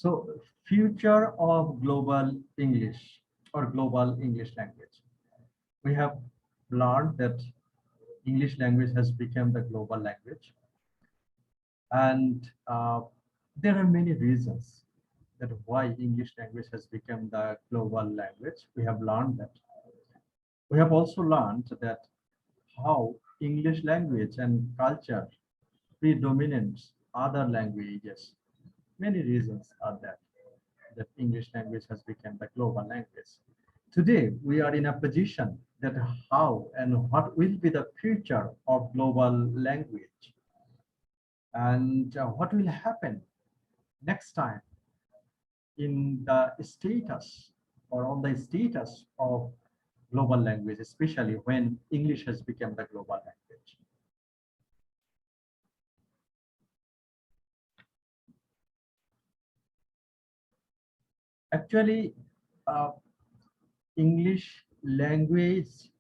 So, future of global English or global English language. We have learned that English language has become the global language, and there are many reasons that why English language has become the global language. We have learned that. We have also learned that how English language and culture predominates other languages. Many reasons are there that English language has become the global language. Today, we are in a position that how and what will be the future of global language, and what will happen next time in the status or on the status of global language, especially when English has become the global language. Actually, uh, English language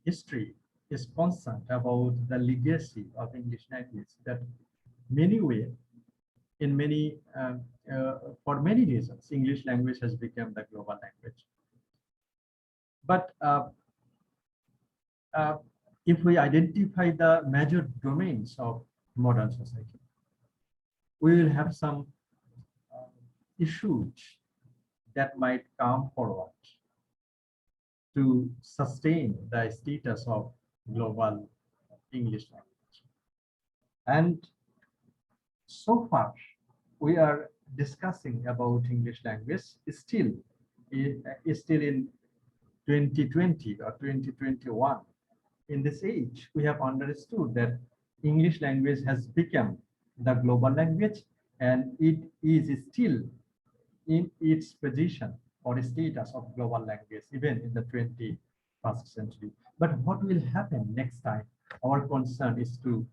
history is concerned about the legacy of English language that many way, in many, for many reasons, English language has become the global language. But uh, if we identify the major domains of modern society, we will have some uh, issues that might come forward to sustain the status of global English language. And so far, we are discussing about English language still in 2020 or 2021. In this age, we have understood that English language has become the global language, and it is still in its position or status of global language even in the 21st century. But what will happen next time? Our concern is to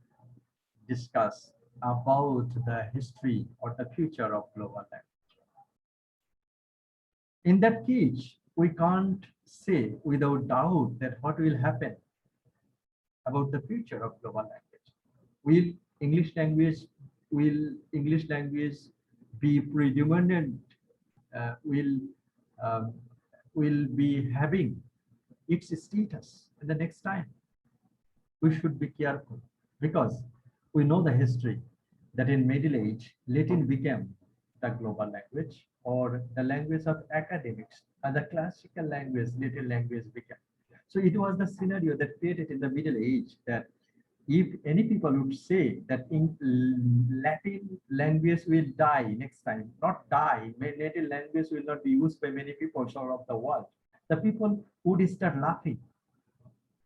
discuss about the history or the future of global language. In that case, we can't say without doubt that what will happen about the future of global language. Will English language will English language be predominant? Uh, will um, will be having its status in the next time? We should be careful because we know the history that in Middle Age, Latin became the global language or the language of academics, and the classical language, Latin language became. So it was the scenario that created in the Middle Age that if any people would say that in Latin language will die next time, not die, Latin language will not be used by many people all of the world, the people would start laughing.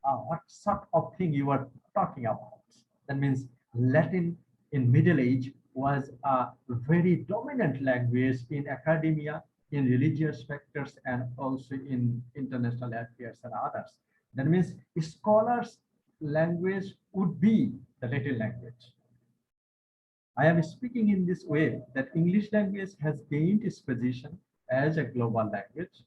What sort of thing you are talking about? That means Latin in Middle Age was a very dominant language in academia, in religious factors, and also in international affairs and others. That means scholars' language would be the Latin language. I am speaking in this way that English language has gained its position as a global language,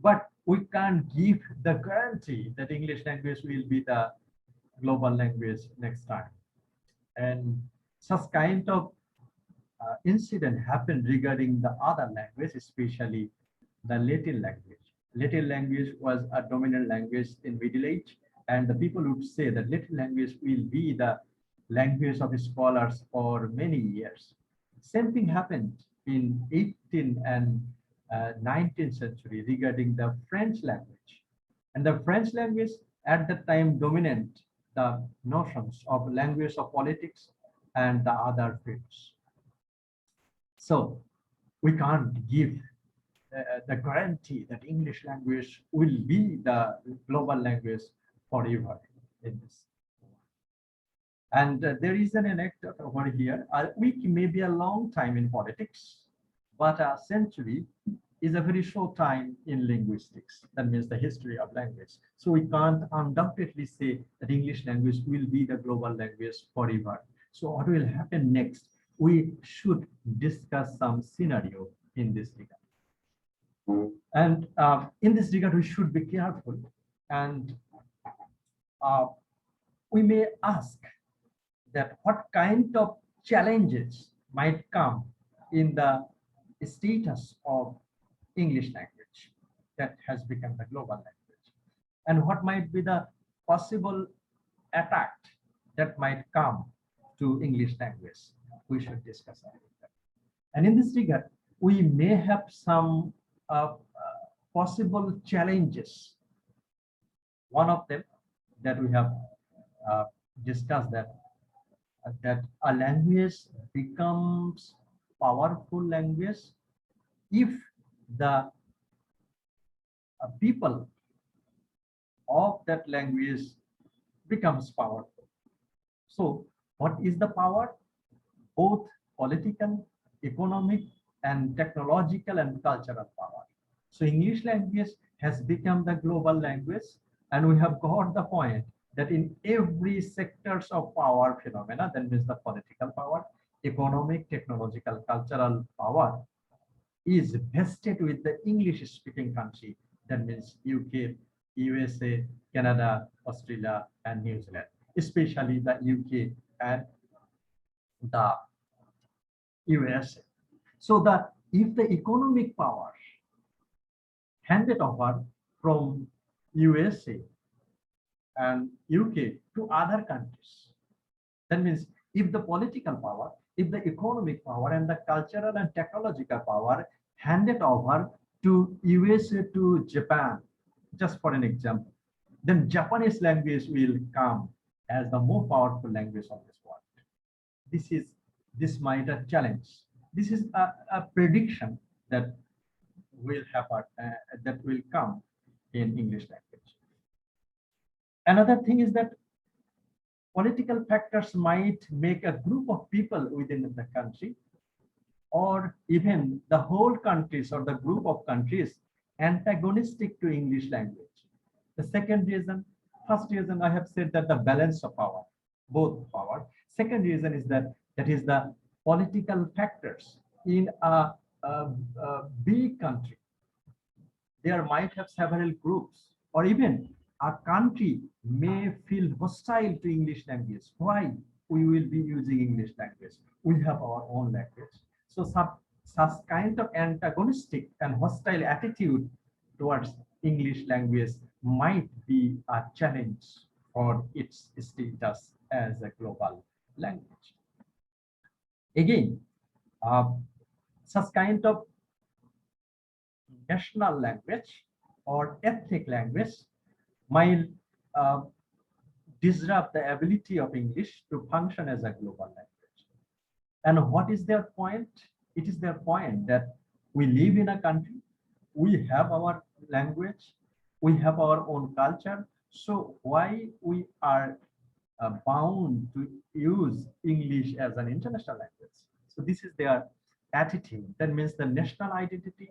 but we can't give the guarantee that English language will be the global language next time. And such kind of incident happened regarding the other language, especially the Latin language. Latin language was a dominant language in Middle Age, and the people would say that Latin language will be the language of scholars for many years. Same thing happened in 18th and 19th century regarding the French language. And the French language at that time dominant the notions of language of politics and the other fields. So we can't give the guarantee that English language will be the global language forever in this. And there is an anecdote over here. A week may be a long time in politics, but a century is a very short time in linguistics. That means the history of language. So we can't undoubtedly say that English language will be the global language forever. So what will happen next? We should discuss some scenario in this regard. And in this regard, we should be careful. And uh, we may ask that what kind of challenges might come in the status of English language that has become the global language, and what might be the possible attack that might come to English language. We should discuss about that. And in this regard, we may have some possible challenges. One of them that we have uh, discussed, that a language becomes powerful language if the people of that language becomes powerful. So what is the power? Both political, economic, and technological and cultural power. So English language has become the global language, and we have got the point that in every sectors of power phenomena, that means the political power, economic, technological, cultural power is vested with the English speaking country. That means UK, USA, Canada, Australia, and New Zealand, especially the UK and the USA. So that if the economic power handed over from USA and UK to other countries, that means if the political power, if the economic power, and the cultural and technological power handed over to USA to Japan, just for an example, then Japanese language will come as the more powerful language of this world. This might a challenge. This is a prediction that will happen, that will come in English language. Another thing is that political factors might make a group of people within the country, or even the whole countries or the group of countries, antagonistic to English language. The second reason, first reason I have said that the balance of power, both power. Second reason is that is the political factors in a big country. There might have several groups, or even a country may feel hostile to English language. Why we will be using English language? We have our own language. So such kind of antagonistic and hostile attitude towards English language might be a challenge for its status as a global language. Again, such kind of national language or ethnic language might uh, disrupt the ability of English to function as a global language. And what is their point? It is their point that we live in a country, we have our language, we have our own culture. So why we are bound to use English as an international language? So this is their attitude. That means the national identity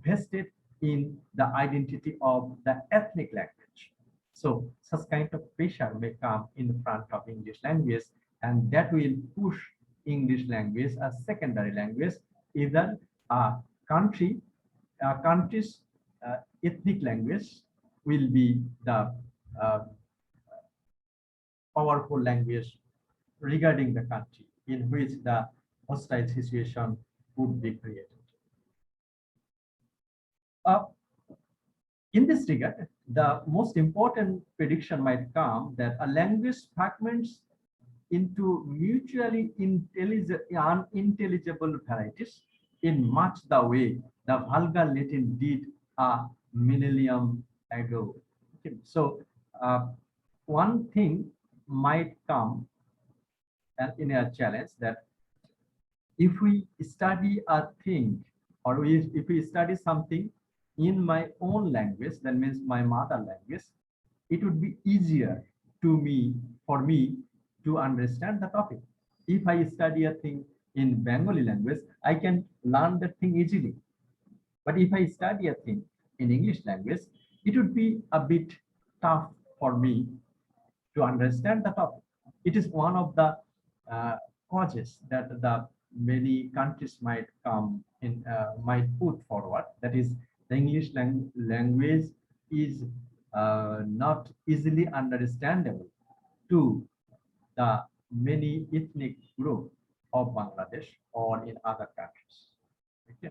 vested in the identity of the ethnic language. So such kind of pressure may come in front of English language, and that will push English language as secondary language. Either a country's ethnic language will be the uh, powerful language regarding the country in which the hostile situation would be created. Uh, in this regard, the most important prediction might come that a language fragments into mutually unintelligible varieties in much the way the vulgar Latin did a millennium ago. Okay. So one thing might come in a challenge that if we study a thing, or if we study something in my own language, that means my mother language, it would be easier for me to understand the topic. If I study a thing in Bengali language, I can learn that thing easily. But if I study a thing in English language, it would be a bit tough for me to understand the topic. It is one of the causes that the many countries might put forward. That is, the English language is not easily understandable to the many ethnic group of Bangladesh or in other countries. Okay.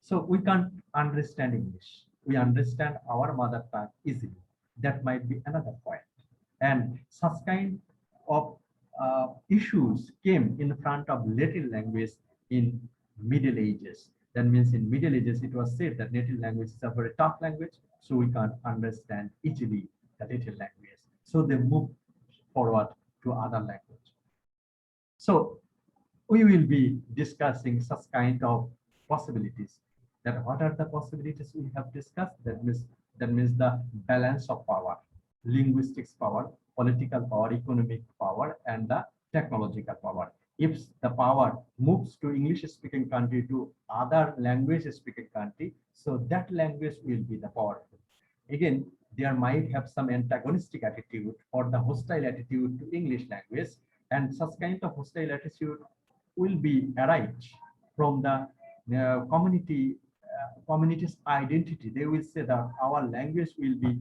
So we can't understand English. We understand our mother tongue easily. That might be another point. And such kind of issues came in front of Latin language in Middle Ages. That means in Middle Ages, it was said that native language is a very tough language, so we can't understand easily the native language. So they moved forward to other language. So we will be discussing such kind of possibilities. That what are the possibilities we have discussed? That means the balance of power, linguistics power, political power, economic power, and the technological power. If the power moves to English-speaking country to other language-speaking country, so that language will be the powerful. Again, there might have some antagonistic attitude or the hostile attitude to English language, and such kind of hostile attitude will be arise from the community's identity. They will say that our language will be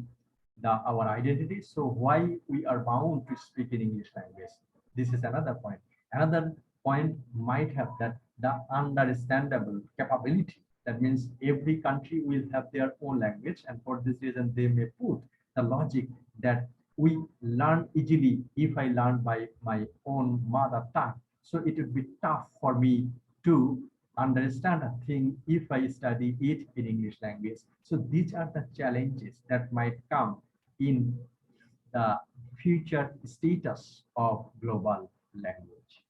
our identity. So why we are bound to speak in English language? This is another point. Another point might have that the understandable capability. That means every country will have their own language, and for this reason, they may put the logic that we learn easily if I learn by my own mother tongue. So it would be tough for me to understand a thing if I study it in English language. So these are the challenges that might come in the future status of global language.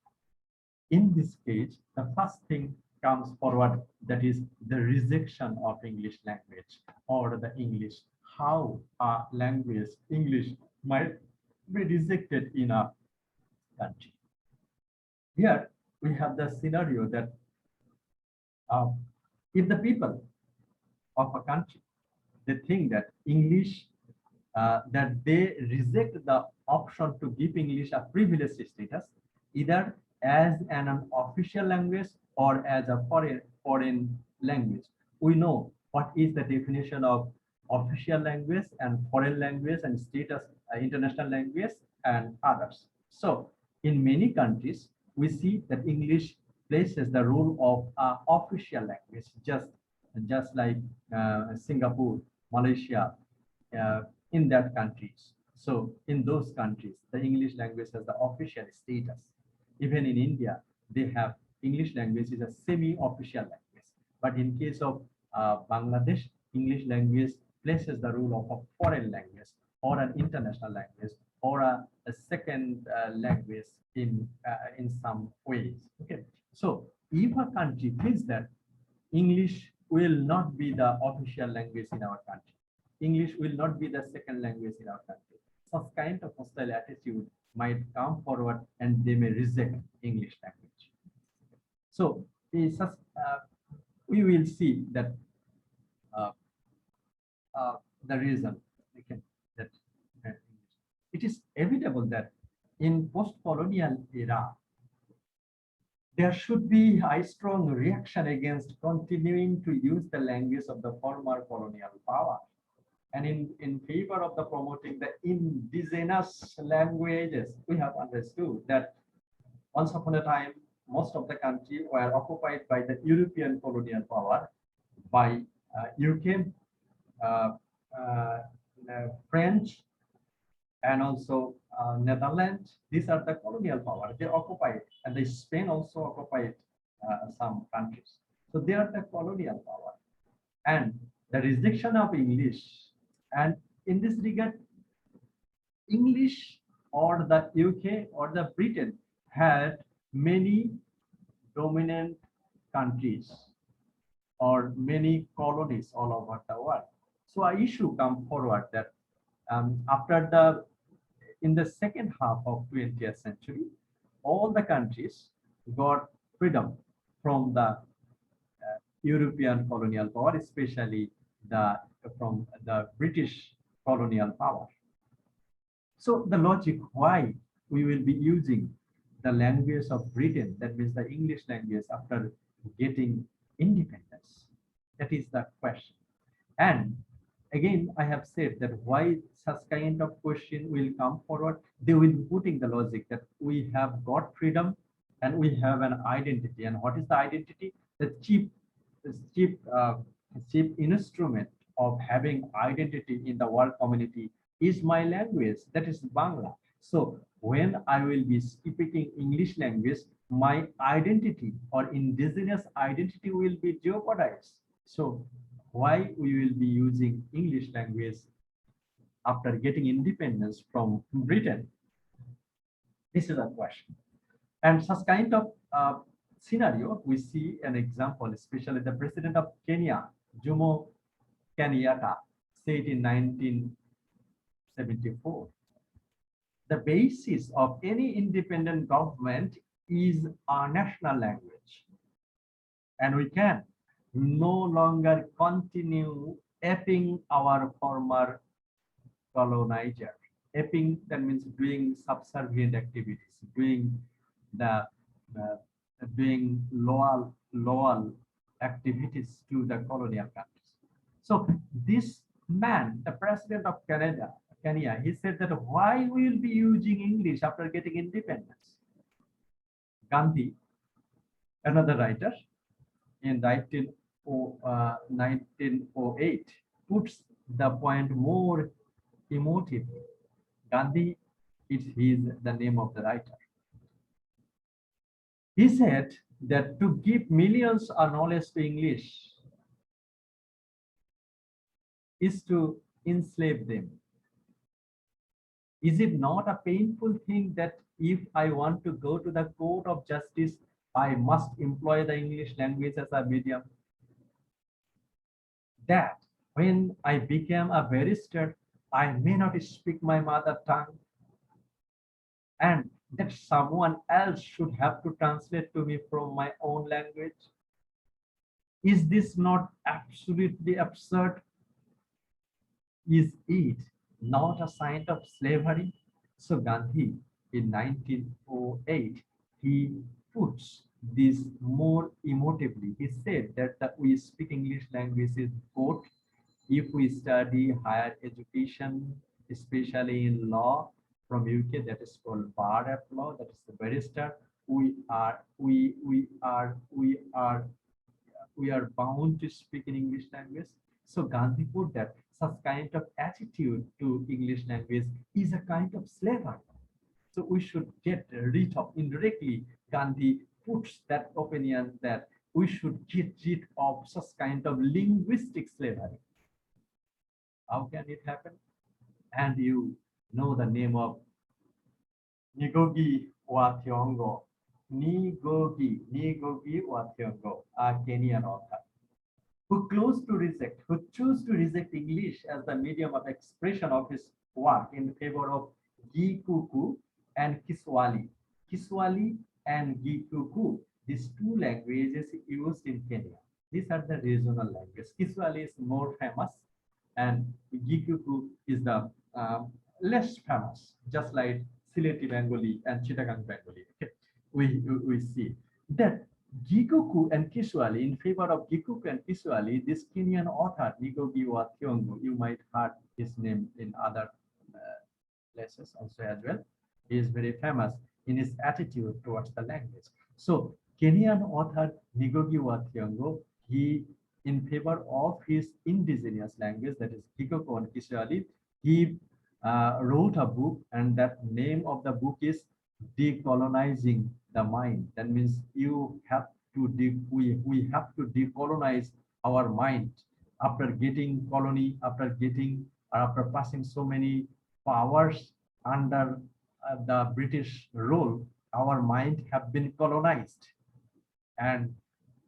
In this case, the first thing comes forward, that is the rejection of English language or the English, how a language, English, might be rejected in a country. Here we have the scenario that uh, if the people of a country, they think that English, that they reject the option to give English a privileged status, either as an official language or as a foreign language. We know what is the definition of official language and foreign language and status, international language and others. So in many countries, we see that English places the role of official language, just like Singapore, Malaysia, in that countries. So in those countries, the English language has the official status. Even in India, they have English language is a semi-official language. But in case of Bangladesh, English language places the role of a foreign language or an international language or a second language in some ways. Okay, so if a country thinks that English will not be the official language in our country, English will not be the second language in our country, such kind of hostile attitude might come forward and they may reject English language. So we will see that uh, the reason that it is inevitable that in post-colonial era, there should be a strong reaction against continuing to use the language of the former colonial power, and in favor of the promoting the indigenous languages. We have understood that once upon a time, most of the country were occupied by the European colonial power, by UK, uh, uh, French, and also Netherlands. These are the colonial power. They occupied, and the Spain also occupied some countries. So they are the colonial power. And the rejection of English, and in this regard, English or the UK or the Britain had many dominant countries or many colonies all over the world. So a issue come forward that after in the second half of 20th century, all the countries got freedom from the European colonial power, especially from the British colonial power. So the logic why we will be using the language of Britain, that means the English language, after getting independence, that is the question. And again, I have said that why such kind of question will come forward, they will be putting the logic that we have got freedom and we have an identity. And what is the identity? The chief, chief instrument of having identity in the world community is my language, that is Bangla. So when I will be speaking English language, my identity or indigenous identity will be jeopardized. So why we will be using English language after getting independence from Britain? This is a question. And such kind of scenario, we see an example, especially the president of Kenya, Jomo Kenyatta, said in 1974. The basis of any independent government is our national language. And we can no longer continue aping our former colonizer. Aping, that means doing subservient activities, doing the uh, doing loyal activities to the colonial countries. So this man, the president of Kenya, he said that why we will be using English after getting independence? Gandhi, another writer, in 1908, puts the point more emotively. Gandhi is the name of the writer. He said that to give millions a knowledge to English is to enslave them. Is it not a painful thing that if I want to go to the court of justice, I must employ the English language as a medium? That when I became a barrister, I may not speak my mother tongue, and that someone else should have to translate to me from my own language? Is this not absolutely absurd? Is it not a sign of slavery? So Gandhi in 1908, he puts this more emotively. He said that we speak English language is good if we study higher education, especially in law from UK, that is called bar of law, that is the barrister. We are bound to speak in English language. So Gandhi put that such kind of attitude to English language is a kind of slavery. So we should get rid of, indirectly, Gandhi puts that opinion that we should get rid of such kind of linguistic slavery. How can it happen? And you know the name of Ngugi wa Thiong'o. Ngugi wa Thiong'o, a Kenyan author, who chose to reject English as the medium of expression of his work in favor of Gikuku and Kiswahili. Kiswahili and Gikuku, these two languages used in Kenya. These are the regional languages. Kiswahili is more famous, and Gikuku is the less famous, just like Sylheti Bengali and Chittagong Bengali. Okay. We see that Gikuku and Kiswahili, in favor of Gikuku and Kiswahili, this Kenyan author, Ngugi wa Thiong'o, you might heard his name in other places also as well. He is very famous in his attitude towards the language. So Kenyan author Ngugi wa Thiong'o, he, in favor of his indigenous language, that is Gikuku and Kiswahili, he wrote a book, and that name of the book is Decolonizing the Mind. That means you have to we have to decolonize our mind after getting colony, after passing so many powers under the British rule. Our mind have been colonized, and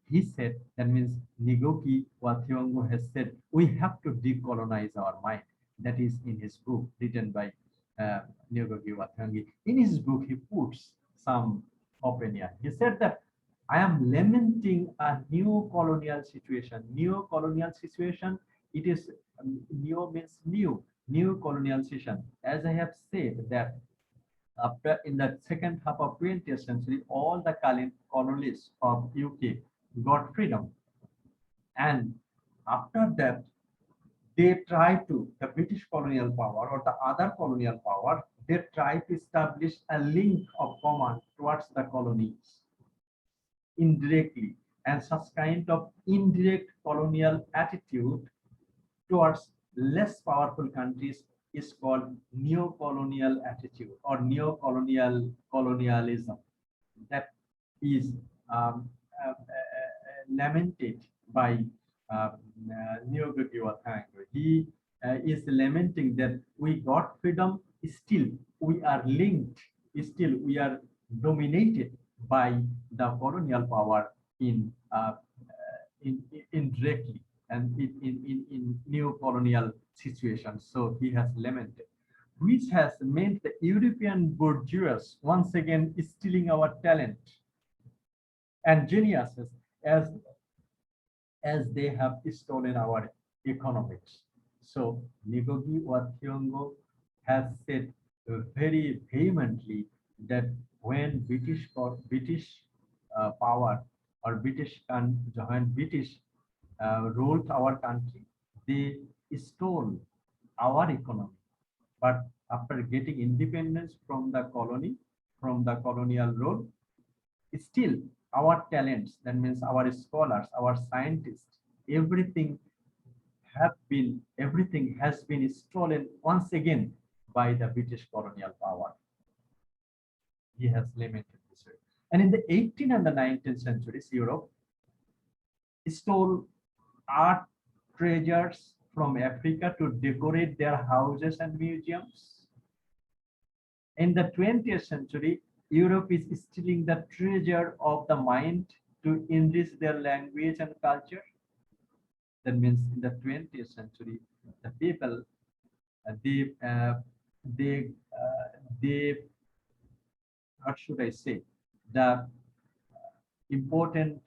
he said, that means Ngugi wa Thiong'o has said, we have to decolonize our mind. That is in his book written by Ngugi wa Thiong'o. In his book, he puts some opinion. He said that I am lamenting a new colonial situation. New colonial situation, it is, new means new colonial situation. As I have said that after, in the second half of 20th century, all the colonists of UK got freedom. And after that, they try to, the British colonial power or the other colonial power, they try to establish a link of command towards the colonies indirectly. and such kind of indirect colonial attitude towards less powerful countries is called neo-colonial attitude or neo-colonial colonialism. That is lamented by Ngugi wa Thiong'o. He is lamenting that we got freedom, still we are linked, still we are dominated by the colonial power indirectly and in neo-colonial situations. So he has lamented, which has meant the European bourgeois once again stealing our talent and geniuses as they have stolen our economics. So Ngugi wa Thiong'o has said very vehemently that when British power or when British ruled our country, they stole our economy. But after getting independence from the colony, from the colonial rule, still our talents, that means our scholars, our scientists, everything has been stolen once again by the British colonial power. He has lamented this way. And in the 18th and the 19th centuries, Europe stole art treasures from Africa to decorate their houses and museums. In the 20th century, Europe is stealing the treasure of the mind to enrich their language and culture. That means in the 20th century, the people they what should I say, the important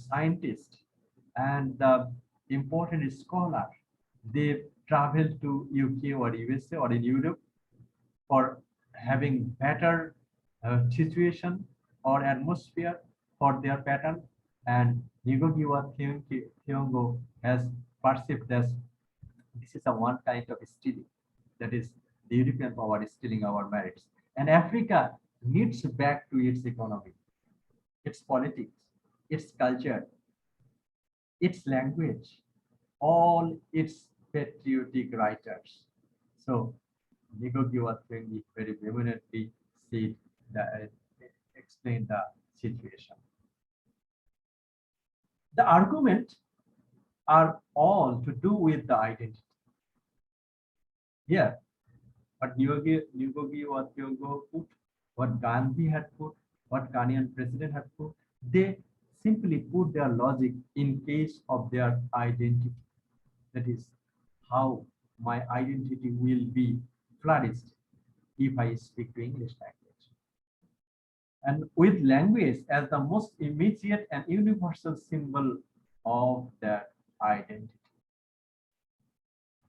scientist and the important scholar, they travel to UK or USA or in Europe for having better situation or atmosphere for their pattern. And Ngugi wa Thiong'o has perceived this is a one kind of stealing, that is the European power is stealing our merits. And Africa needs back to its economy, its politics, its culture, its language, all its patriotic writers. So Ngugi wa Thiong'o very vehemently said that explain the situation. The arguments are all to do with the identity. Here, what Ngugi wa Thiong'o put, what Gandhi had put, what Ghanaian president had put, they simply put their logic in case of their identity. That is how my identity will be flourished if I speak to English language. And with language as the most immediate and universal symbol of that identity.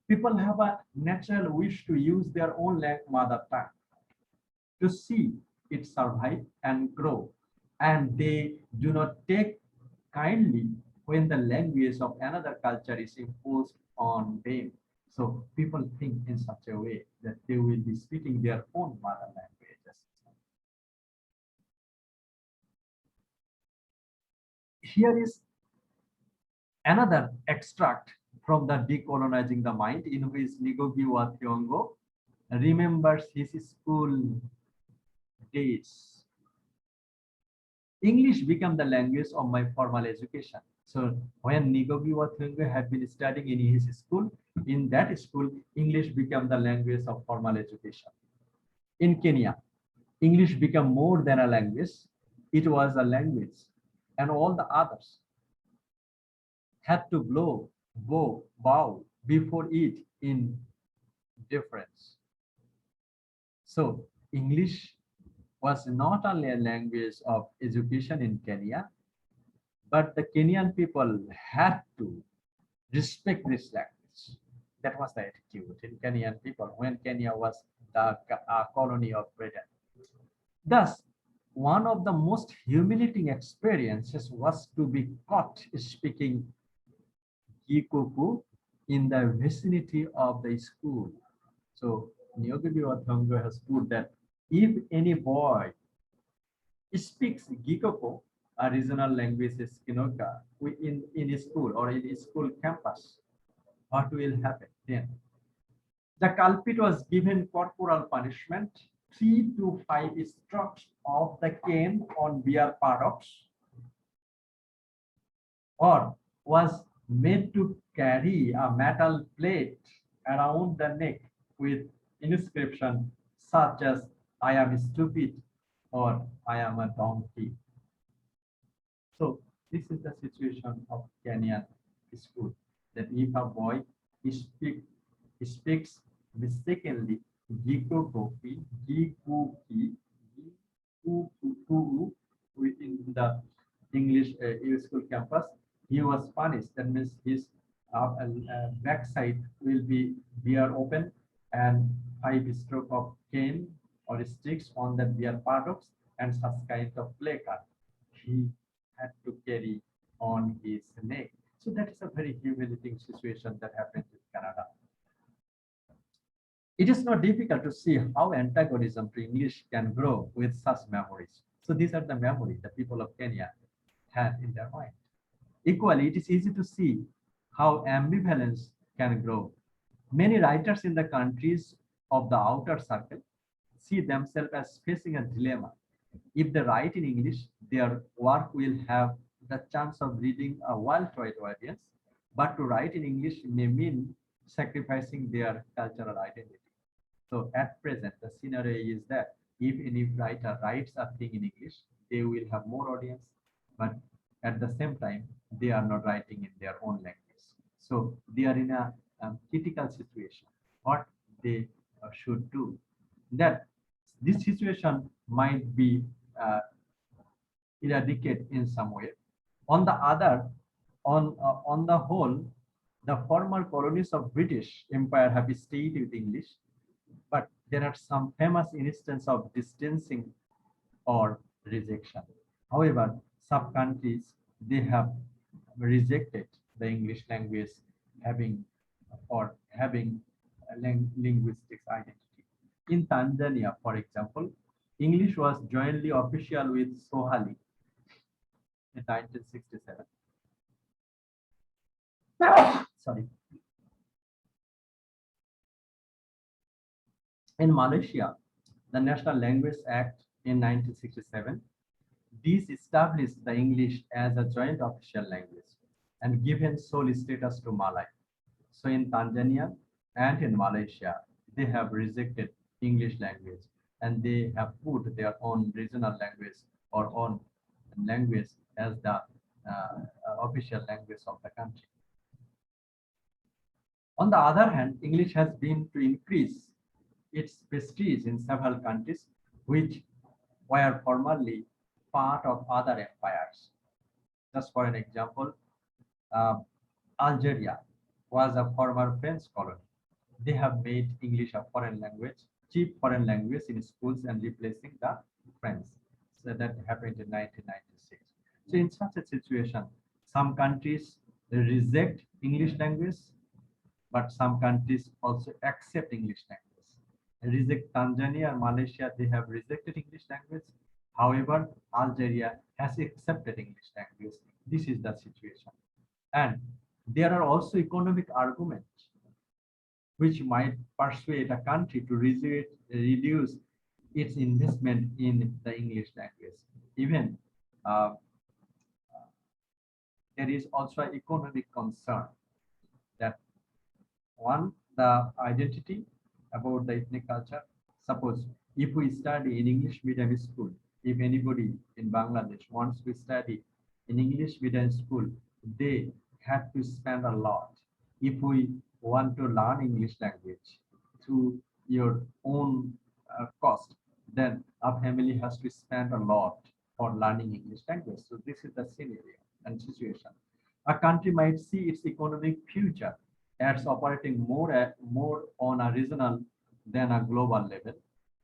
People have a natural wish to use their own mother tongue, to see it survive and grow. And they do not take kindly when the language of another culture is imposed on them. So people think in such a way that they will be speaking their own mother languages. Here is another extract from the Decolonizing the Mind, in which Ngugi wa Thiong'o remembers his school days. English became the language of my formal education. So when Ngugi wa Thiong'o had been studying in his school, in that school, English became the language of formal education. In Kenya, English became more than a language, it was a language, and all the others had to bow before it in deference. So English was not only a language of education in Kenya, but the Kenyan people had to respect this language. That was the attitude in Kenyan people when Kenya was the colony of Britain. Thus, one of the most humiliating experiences was to be caught speaking Gikuku in the vicinity of the school. So Ngugi wa Thiong'o has put that if any boy speaks Gikuku a regional language is Kinoka, in a school or in a school campus, what will happen then? The culprit was given corporal punishment, 3 to 5 strokes of the cane on beer paddocks, or was made to carry a metal plate around the neck with inscription such as "I am stupid" or "I am a donkey." So this is the situation of Kenyan school. That if a boy speak, speaks mistakenly Gikuki, Gikuki, Gikuku within the English school campus, he was punished. That means his backside will be beer open and 5 stroke of cane or sticks on the beer paddocks and such kind of placard. He had to carry on his neck. So that is a very humiliating situation that happened in Canada. It is not difficult to see how antagonism to English can grow with such memories. So these are the memories the people of Kenya had in their mind. Equally, it is easy to see how ambivalence can grow. Many writers in the countries of the outer circle see themselves as facing a dilemma. If they write in English, their work will have the chance of reading a worldwide audience, but to write in English may mean sacrificing their cultural identity. So at present, the scenario is that if any writer writes a thing in English, they will have more audience, but at the same time, they are not writing in their own language. So they are in a critical situation. What they should do, that this situation might be uh, eradicated in some way. On the other, on the whole, the former colonies of British Empire have stayed with English, but there are some famous instances of distancing or rejection. However, some countries they have rejected the English language having or having a linguistics identity. In Tanzania, for example, English was jointly official with Swahili in 1967. Sorry. In Malaysia, the National Language Act in 1967, this established the English as a joint official language and given sole status to Malay. So in Tanzania and in Malaysia, they have rejected English language and they have put their own regional language or own language as the official language of the country. On the other hand, English has been to increase its prestige in several countries which were formerly part of other empires. Just for an example, uh, Algeria was a former French colony. They have made English a foreign language, cheap foreign language in schools and replacing the French. So that happened in 1996. So in such a situation, some countries reject English language, but some countries also accept English language. Reject Tanzania and Malaysia, they have rejected English language. However, Algeria has accepted English language. This is the situation. And there are also economic arguments which might persuade a country to reduce its investment in the English language. Even uh, there is also an economic concern that one, the identity about the ethnic culture. Suppose if we study in English medium school, if anybody in Bangladesh wants to study in English medium school, they have to spend a lot. If we want to learn English language through your own cost, then a family has to spend a lot for learning English language. So this is the scenario and situation. A country might see its economic future as operating more on a regional than a global level,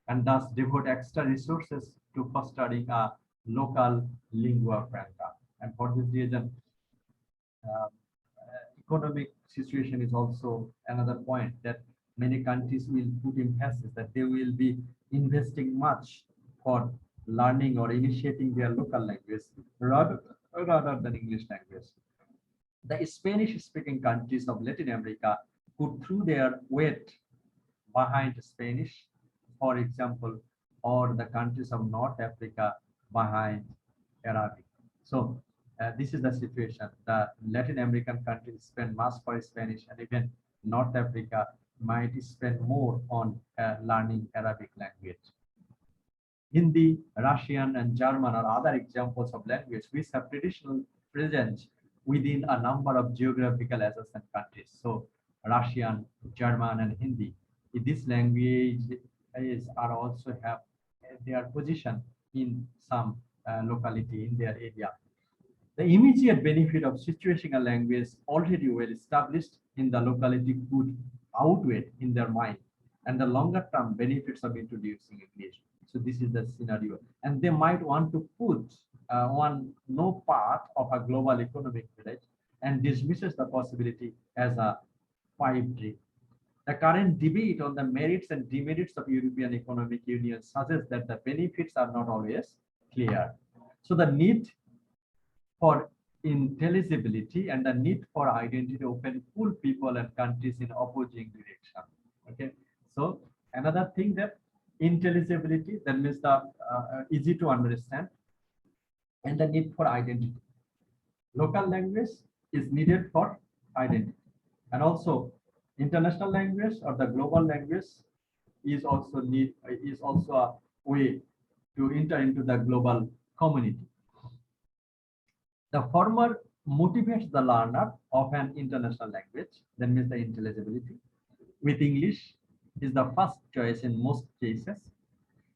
and thus devote extra resources to fostering a local lingua franca. And for this reason, uh, economic situation is also another point that many countries will put emphasis that they will be investing much for learning or initiating their local language rather than English language. The Spanish-speaking countries of Latin America could throw their weight behind Spanish, for example, or the countries of North Africa behind Arabic. So this is the situation. The Latin American countries spend much for Spanish, and even North Africa might spend more on learning Arabic language. Hindi, Russian, and German are other examples of language which have traditional presence within a number of geographical adjacent countries. So Russian, German, and Hindi. These languages are also have their position in some locality in their area. The immediate benefit of switching a language already well established in the locality could outweigh in their mind, and the longer term benefits of introducing English. So this is the scenario, and they might want to put one no part of a global economic village and dismisses the possibility as a pipe dream. The current debate on the merits and demerits of European Economic Union suggests that the benefits are not always clear. So the need for intelligibility and the need for identity often pull people and countries in opposing direction. Okay, so another thing, that intelligibility, that means the easy to understand, and the need for identity. Local language is needed for identity, and also international language or the global language is also a way to enter into the global community. The former motivates the learner of an international language, that means the intelligibility, with English is the first choice in most cases,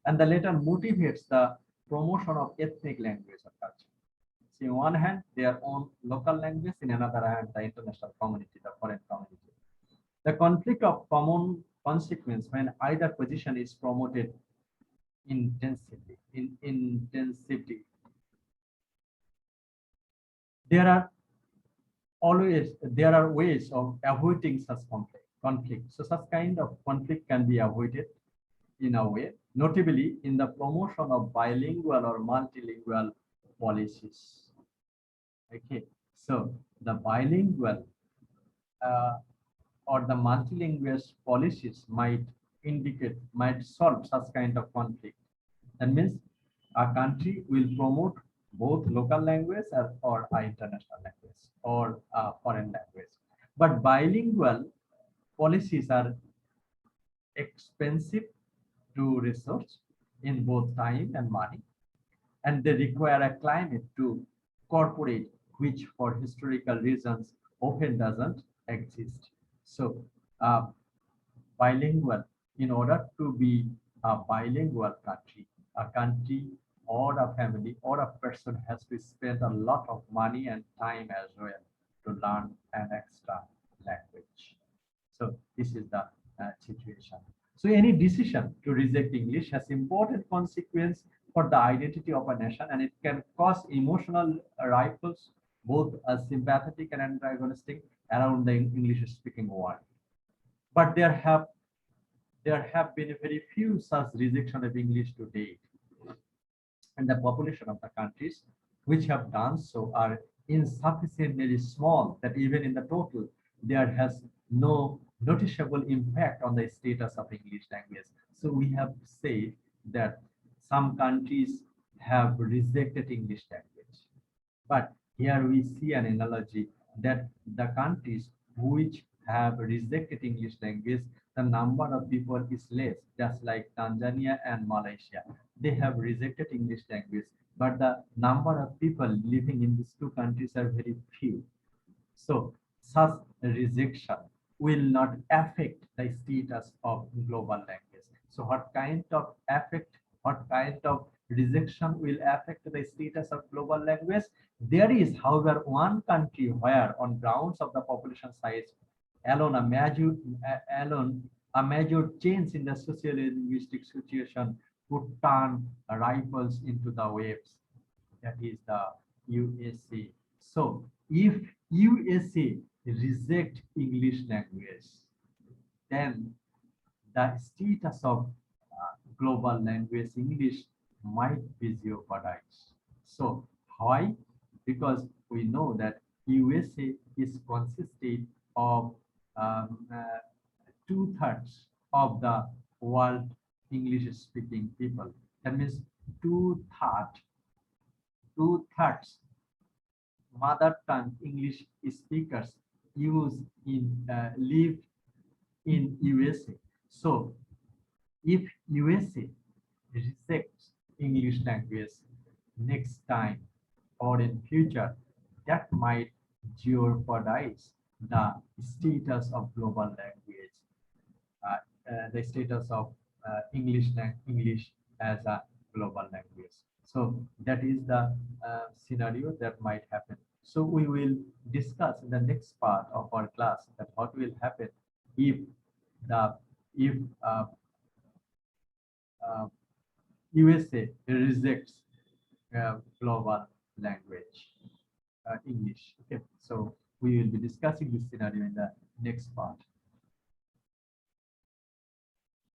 and the latter motivates the promotion of ethnic language or culture. So in one hand, their own local language, in another hand, the international community, the foreign community. The conflict of common consequence when either position is promoted intensively, in intensity. There are ways of avoiding such conflict. So such kind of conflict can be avoided in a way, notably in the promotion of bilingual or multilingual policies. Okay, so the bilingual or the multilingual policies might solve such kind of conflict. That means a country will promote both local language or international language or foreign language. But bilingual policies are expensive to research in both time and money, and they require a climate to corporate, which for historical reasons often doesn't exist. So bilingual, in order to be a bilingual country, a country or a family or a person has to spend a lot of money and time as well to learn an extra language. So this is the situation. So any decision to reject English has important consequence for the identity of a nation, and it can cause emotional ripples, both sympathetic and antagonistic, around the English-speaking world. But there have been very few such rejection of English to date, and the population of the countries which have done so are insufficiently small that even in the total there has no noticeable impact on the status of English language. So we have said that some countries have rejected English language, but here we see an analogy that the countries which have rejected English language, the number of people is less, just like Tanzania and Malaysia. They have rejected English language, but the number of people living in these two countries are very few. So such rejection will not affect the status of global language. So what kind of rejection will affect the status of global language? There is, however, one country where on grounds of the population size alone a major change in the socio-linguistic situation would turn rivals into the waves. That is the USA. So if USA reject English language, then the status of global language English might be jeopardized. So why? Because we know that USA is consisted of two-thirds of the world English-speaking people. That means two-thirds mother tongue English speakers use in live in USA. So if USA rejects English language next time or in future, that might jeopardize the status of global language, the status of English as a global language. So that is the scenario that might happen. So we will discuss in the next part of our class that what will happen if the if uh, USA rejects global language, English. Okay, so we will be discussing this scenario in the next part.